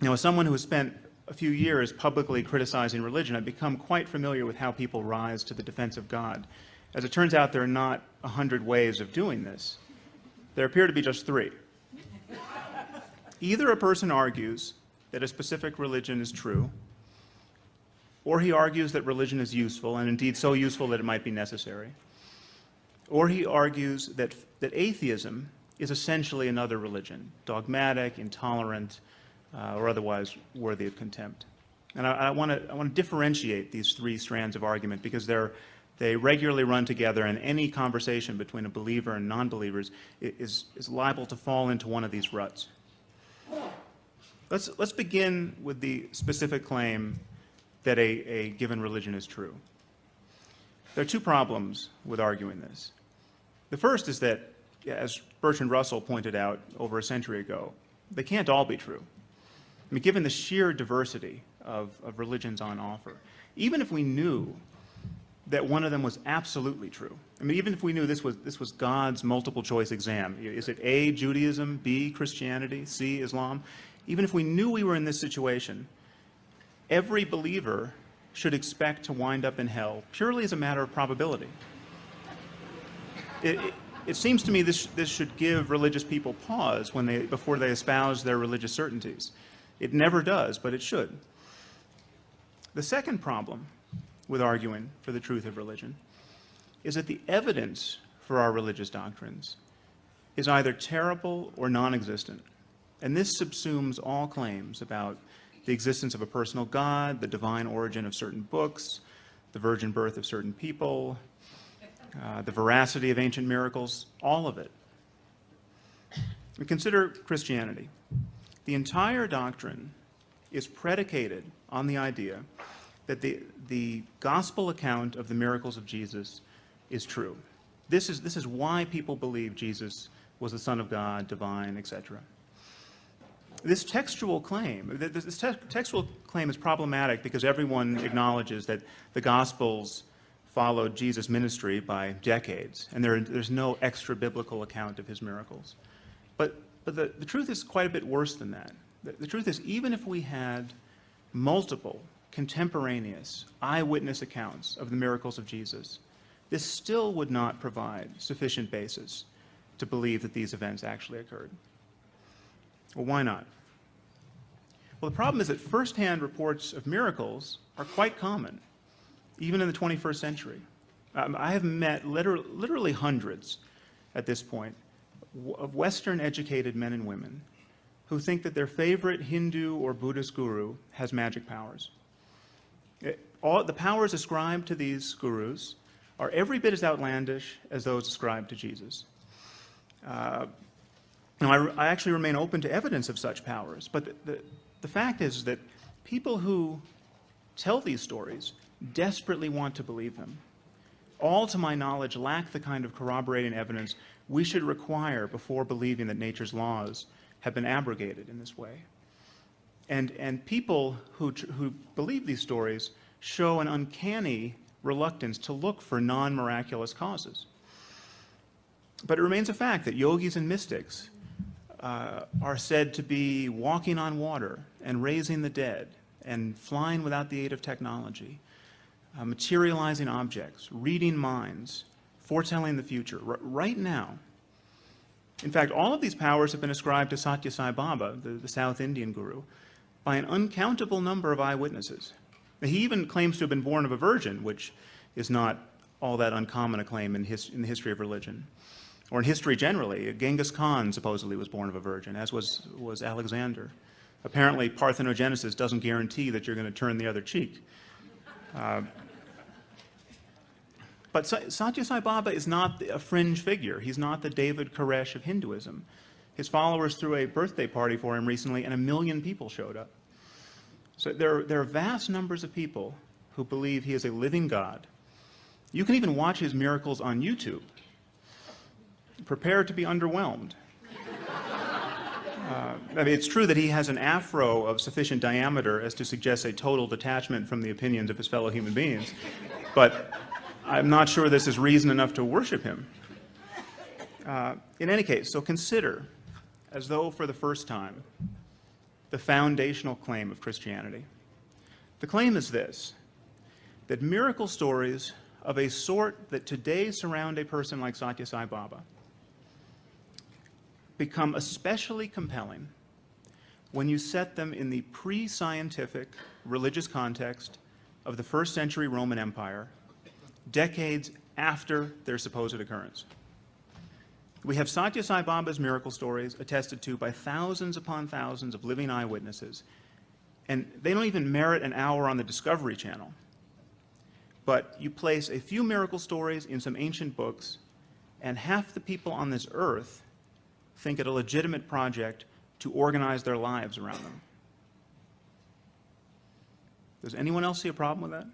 As someone who has spent a few years publicly criticizing religion, I've become quite familiar with how people rise to the defense of God. As it turns out, there are not 100 ways of doing this. There appear to be just 3. Either a person argues that a specific religion is true, or he argues that religion is useful, and indeed so useful that it might be necessary, or he argues that atheism is essentially another religion, dogmatic, intolerant, or otherwise worthy of contempt. And I want to differentiate these 3 strands of argument because they regularly run together, and any conversation between a believer and non-believers is liable to fall into one of these ruts. Let's begin with the specific claim that a given religion is true. There are 2 problems with arguing this. The first is that, as Bertrand Russell pointed out over a century ago, they can't all be true. I mean, given the sheer diversity of religions on offer, even if we knew that one of them was absolutely true, I mean, even if we knew this was God's multiple choice exam, is it A, Judaism, B, Christianity, C, Islam? Even if we knew we were in this situation, every believer should expect to wind up in hell purely as a matter of probability. It seems to me this should give religious people pause before they espouse their religious certainties. It never does, but it should. The second problem with arguing for the truth of religion is that the evidence for our religious doctrines is either terrible or non-existent. And this subsumes all claims about the existence of a personal God, the divine origin of certain books, the virgin birth of certain people, the veracity of ancient miracles, all of it. And consider Christianity. The entire doctrine is predicated on the idea that the gospel account of the miracles of Jesus is true. This is why people believe Jesus was the Son of God, divine, etc. This textual claim is problematic because everyone acknowledges that the Gospels followed Jesus' ministry by decades, and there's no extra-biblical account of his miracles. But the truth is quite a bit worse than that. The truth is, even if we had multiple contemporaneous eyewitness accounts of the miracles of Jesus, this still would not provide sufficient basis to believe that these events actually occurred. Well, why not? Well, the problem is that first-hand reports of miracles are quite common, even in the 21st century. I have met literally hundreds at this point of Western-educated men and women who think that their favorite Hindu or Buddhist guru has magic powers. The powers ascribed to these gurus are every bit as outlandish as those ascribed to Jesus. I actually remain open to evidence of such powers, but the fact is that people who tell these stories desperately want to believe them. All, to my knowledge, lack the kind of corroborating evidence we should require before believing that nature's laws have been abrogated in this way. And people who believe these stories show an uncanny reluctance to look for non-miraculous causes. But it remains a fact that yogis and mystics are said to be walking on water and raising the dead and flying without the aid of technology, materializing objects, reading minds, foretelling the future, right now. In fact, all of these powers have been ascribed to Satya Sai Baba, the South Indian guru, by an uncountable number of eyewitnesses. He even claims to have been born of a virgin, which is not all that uncommon a claim in the history of religion. Or in history generally. Genghis Khan supposedly was born of a virgin, as was Alexander. Apparently, parthenogenesis doesn't guarantee that you're going to turn the other cheek. But Satya Sai Baba is not a fringe figure. He's not the David Koresh of Hinduism. His followers threw a birthday party for him recently, and 1 million people showed up. So there are vast numbers of people who believe he is a living God. You can even watch his miracles on YouTube. Prepare to be underwhelmed. I mean, it's true that he has an afro of sufficient diameter as to suggest a total detachment from the opinions of his fellow human beings, but I'm not sure this is reason enough to worship him. In any case, so consider, as though for the first time, the foundational claim of Christianity. The claim is this, that miracle stories of a sort that today surround a person like Satya Sai Baba become especially compelling when you set them in the pre-scientific religious context of the first century Roman Empire, decades after their supposed occurrence. We have Satya Sai Baba's miracle stories attested to by thousands upon thousands of living eyewitnesses, and they don't even merit an hour on the Discovery Channel. But you place a few miracle stories in some ancient books, and half the people on this earth think it a legitimate project to organize their lives around them. Does anyone else see a problem with that?